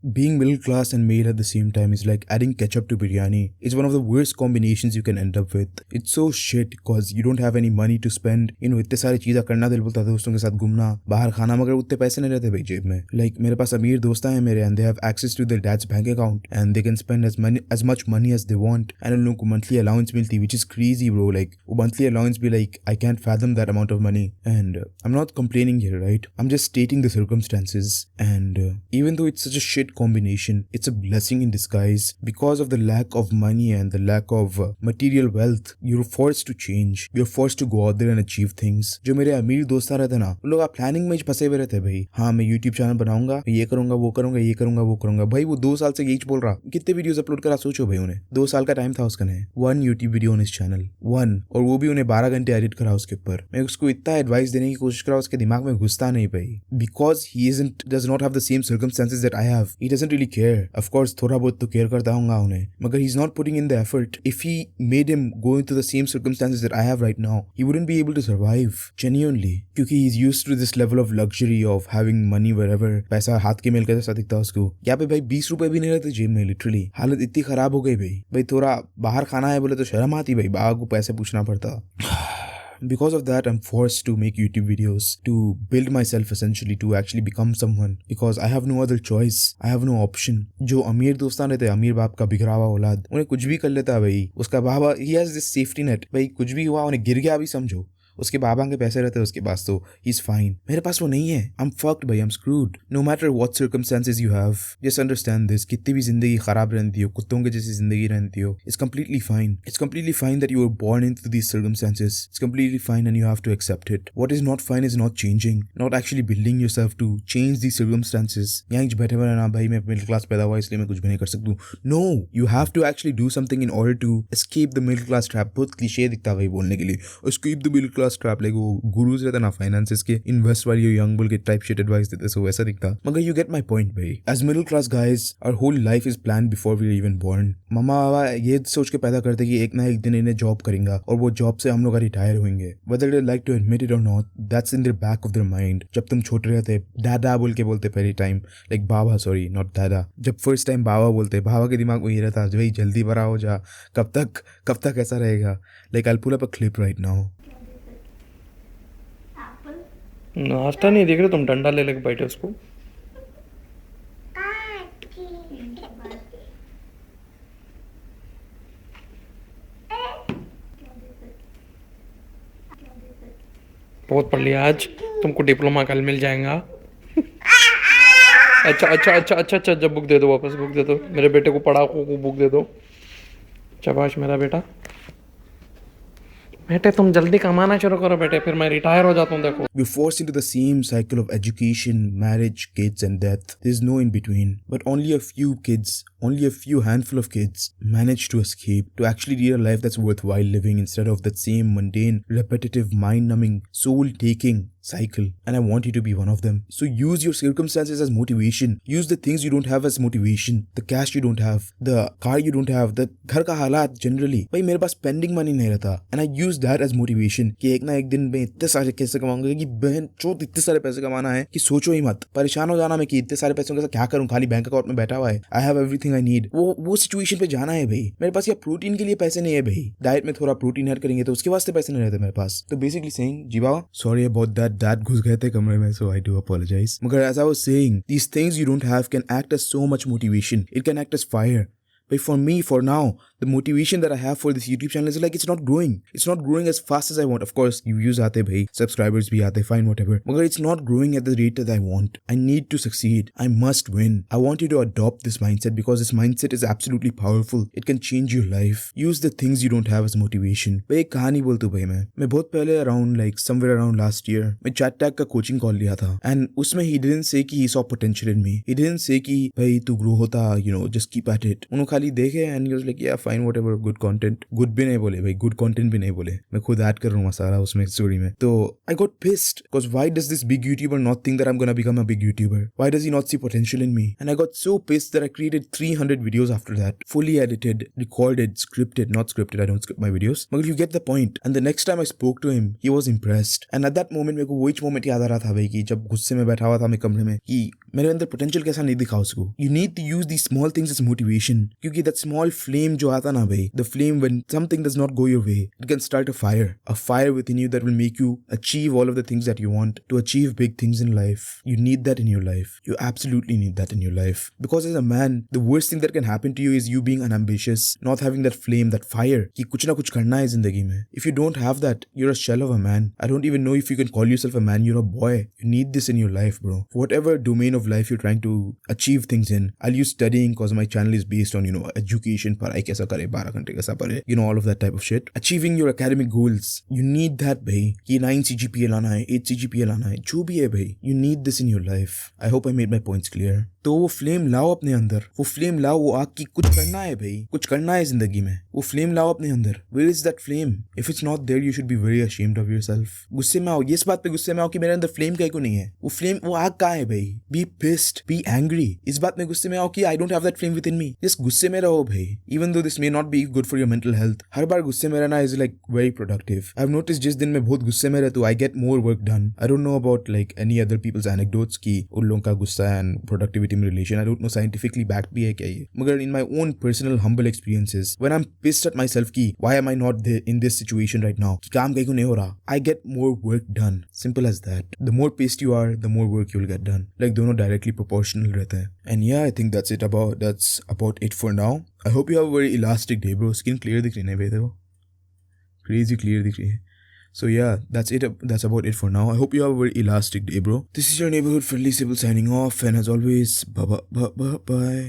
Being middle class and male at the same time is like adding ketchup to biryani. It's one of the worst combinations you can end up with. It's so shit because you don't have any money to spend. इतने सारी चीज़ें करना, दिल बोलता है दोस्तों के साथ घूमना, बाहर खाना, मगर उतने पैसे नहीं रहते भाई जेब में. Like मेरे पास अमीर दोस्त हैं मेरे, and they have access to their dad's bank account and they can spend as much money as they want. And उन लोगों को monthly allowance मिलती, which is crazy bro. Like वो monthly allowance be like I can't fathom that amount of money. And I'm not complaining here, right? I'm just stating the circumstances. And even though it's such a shit combination, it's a blessing in disguise. Because of the lack of money and the lack of material wealth, you're forced to change. You're forced to go out there and achieve things. जो मेरे अमीर दोस्त रहते ना, वो लोग planning में फंसे हुए रहते भाई. हाँ मैं यूट्यूब चैनल बनाऊंगा, ये करूंगा वो करूंगा ये करूंगा वो करूंगा. भाई वो 2 साल से यही बोल रहा. कितने वीडियोस अपलोड करा सोचो भाई उन्हें. 2 साल का टाइम था उसका ने. 1 यूट्यूब वीडियो ऑन इस चैनल 1, और वो भी उन्हें 12 घंटे एडिट करा उसके ऊपर. मैं उसको इतना एडवाइस देने की कोशिश करा, उसके दिमाग में घुसता नहीं भाई. Because he does not have the same circumstances that I have. He doesn't really care. Of course थोड़ा बहुत तो केयर करता हूँगा उन्हें, मगर he's not putting in the effort. If he made him go into the same circumstances that I have right now, he wouldn't be able to survive genuinely, क्योंकि he's used to this level of luxury of having money wherever. पैसा हाथ के mail के जैसा दिखता है उसको. यहाँ पे भाई 20 रुपए भी नहीं रहते जेब में. लिटरली हालत इतनी खराब हो गई भाई थोड़ा बाहर खाना है बोले तो शर्म आती भाई, बाबा को पैसे पूछना पड़ता. Because of that, I'm forced to make YouTube videos to build myself essentially, to actually become someone, because I have no other choice. I have no option. जो अमीर दोस्तान रहते हैं, अमीर बाप का बिखरा हुआ औलाद, उन्हें कुछ भी कर लेता है भाई. उसका बाबा he has this safety net. भाई कुछ भी हुआ उन्हें गिर गया भी समझो, उसके बाबा के पैसे रहते हैं उसके पास तो ही इज फाइन. मेरे पास वो नहीं है. आई एम फक्ड भाई, I am screwed. No matter what circumstances you have, just understand this. कितनी भी जिंदगी खराब रहती हो, कुत्तों के जैसी जिंदगी रहती हो, it's completely fine. It's completely fine that you are born into these circumstances. It's completely fine and you have to accept it. What is not fine is not changing, not actually building yourself to change these circumstances. यहाँ बैठे हुए ना भाई मैं middle class पैदा हुआ इसलिए मैं कुछ भी नहीं कर सकता. No, you have to actually do something in order to escape the middle class trap. बहुत क्लीशे दिखता है भाई बोलने के लिए, escape the middle class trap. Like वो गुरुज रहता ना फाइनेंसेस के, इन्वेस्ट वाली यंग बुल के टाइप शिट एडवाइस देते, सो वैसा दिखता. मगर यू गेट माय पॉइंट भाई. As middle class guys our whole life is plan before we are even born. मम्मा बाबा ये सोच के पैदा करते कि एक ना एक दिन इन्हें जॉब करेंगे और वो जॉब से हम लोग रिटायर होंगे. Whether they like to admit it or not, that's in their back of their mind. जब तुम छोटे रहते दादा बोल के बोलते पहली टाइम, लाइक बाबा, सॉरी नॉट दादा. जब फर्स्ट टाइम बाबा बोलते, बाबा के दिमाग में ये रहता भाई जल्दी बड़ा हो जा, कब तक ऐसा रहेगा. Like I will pull up a clip right now. नाश्ता नहीं देख रहे तुम, डंडा ले लेके बैठे उसको. बहुत पढ़ लिया आज, तुमको डिप्लोमा कल मिल जाएगा. अच्छा जब बुक दे दो, वापस बुक दे दो. मेरे बेटे को पढ़ाओ को बुक दे दो. शाबाश मेरा बेटा. बेटे तुम जल्दी कमाना शुरू करो बेटे, फिर मैं रिटायर हो जाता हूँ. देखो We're forced into the same cycle of education, marriage, kids and death. There's no in between. But only a few kids, only a few handful of kids manage to escape, to actually lead a life that's worthwhile living instead of that same mundane, repetitive, mind-numbing, soul-taking cycle. And I want you to be one of them. So use your circumstances as motivation. Use the things you don't have as motivation. The cash you don't have, the car you don't have, the घर का हालात generally. भाई मेरे पास spending money नहीं रहता. And I use that as motivation कि एक ना एक दिन मैं इतने सारे कैसे कमाऊंगा कि बहन चोट इतने सारे पैसे कमाना है कि सोचो ही मत. परेशान हो जाना मैं कि इतने सारे पैसों के साथ क्या करूं, खाली बैंक अकाउंट में बैठा हुआ है. I have everything I need. वो सिचुएशन पे जाना है भाई. मेरे पास या प्रोटीन के लिए पैसे नहीं है भाई, डाइट में थोड़ा प्रोटीन ऐड करेंगे तो उसके वास्ते पैसे नहीं रहते मेरे पास. तो बेसिकली सेइंग जी बाबा सॉरी अबाउट दैट घुस गए थे कमरे में, so I do apologize. मगर as I was saying, these things you don't have can act as so much motivation. It can act as fire. But for me, for now, the motivation that I have for this YouTube channel is like it's not growing. It's not growing as fast as I want. Of course, views aate bhai, subscribers bhi aate, fine, whatever. But it's not growing at the rate that I want. I need to succeed. I must win. I want you to adopt this mindset because this mindset is absolutely powerful. It can change your life. Use the things you don't have as motivation. भाई एक कहानी बोलता हूँ भाई मैं बहुत पहले around like somewhere around last year मैं ChatTag का coaching call लिया था. And उसमें he didn't say कि he saw potential in me. He didn't say कि भाई तू grow होता, you know, just keep at it. उन्होंने खाली देखे and he was like yeah fine whatever good content, good भी नहीं बोले भाई, गुड कंटेंट भी नहीं बोले, मैं खुद ऐड कर लूंगा सारा उसमें स्टोरी में. तो I got pissed because why does this big YouTuber not think that I'm gonna become a big YouTuber? Why does he not see potential in me? And I got so pissed that I created 300 videos after that, fully edited, recorded, scripted, not scripted, I don't script my videos, but you get the point. And the next time I spoke to him, he was impressed. And at that moment मेरे को वही moment याद आ रहा था भाई कि जब गुस्से में बैठा हुआ था मैं कमरे में कि मेरे अंदर पोटेंशियल कैसा नहीं दिखा उसको. You need to use these small things as motivation, क्योंकि that small flame जो आता ना भाई, the flame when something does not go your way, it can start a fire within you that will make you achieve all of the things that you want, to achieve big things in life. You need that in your life. You absolutely need that in your life. Because as a man, the worst thing that can happen to you is you being unambitious, not having that flame, that fire, कि कुछ ना कुछ करना है जिंदगी में. If you don't have that, you're a shell of a man. I don't even know if you can call yourself a man, you're a boy. You need this in your life, bro. Whatever domain of life you're trying to achieve things in. I'll use studying because my channel is based on, education, पढ़ाई कैसा करे, 12 घंटे कैसा पढ़े, all of that type of shit. Achieving your academic goals. You need that, भाई. कि 9 CGPA लाना है, 8 CGPA लाना है, जो भी है भाई. You need this in your life. I hope I made my points clear. तो वो फ्लेम लाओ अपने अंदर, वो फ्लेम लाओ, वो आग की कुछ करना है भाई, कुछ करना है जिंदगी में, वो फ्लेम लाओ अपने अंदर. Where is that flame? If it's not there, you should be very ashamed of yourself. गुस्से में आओ, इस बात पे गुस्से में आओ कि मेरे अंदर फ्लेम काहे को नहीं है. वो फ्लेम, वो आग कहाँ है भाई. Be pissed, be angry. इस बात में गुस्से में आओ कि I don't have that flame within me. Just गुस्से में रहो भाई. Even though this may not be good for your mental health. हर बार गुस्से में रहना is like very productive. I've noticed जिस दिन मैं बहुत गुस्से में रहता हूँ, I get more work done. I don't know about like any other people's anecdotes कि उन लोगों का गुस्सा and productivity में relation. I don't know scientifically backed भी है क्या ये. मगर in my own personal humble experiences, when I'm pissed at myself कि why am I not there in this situation right now, कि काम कहीं को नहीं हो रहा, I get more work done. Simple as that. The more pissed you are, the more work you'll get done. Like दोनों directly proportional रहते हैं. And yeah, I think that's about it for now. I hope you have a very elastic day, bro. Skin clear दिख रही है भाई, देखो. Crazy clear दिख रही है. So yeah, that's it. That's about it for now. I hope you have a very elastic day, bro. This is your neighborhood friendly Sybil signing off, and as always, bye.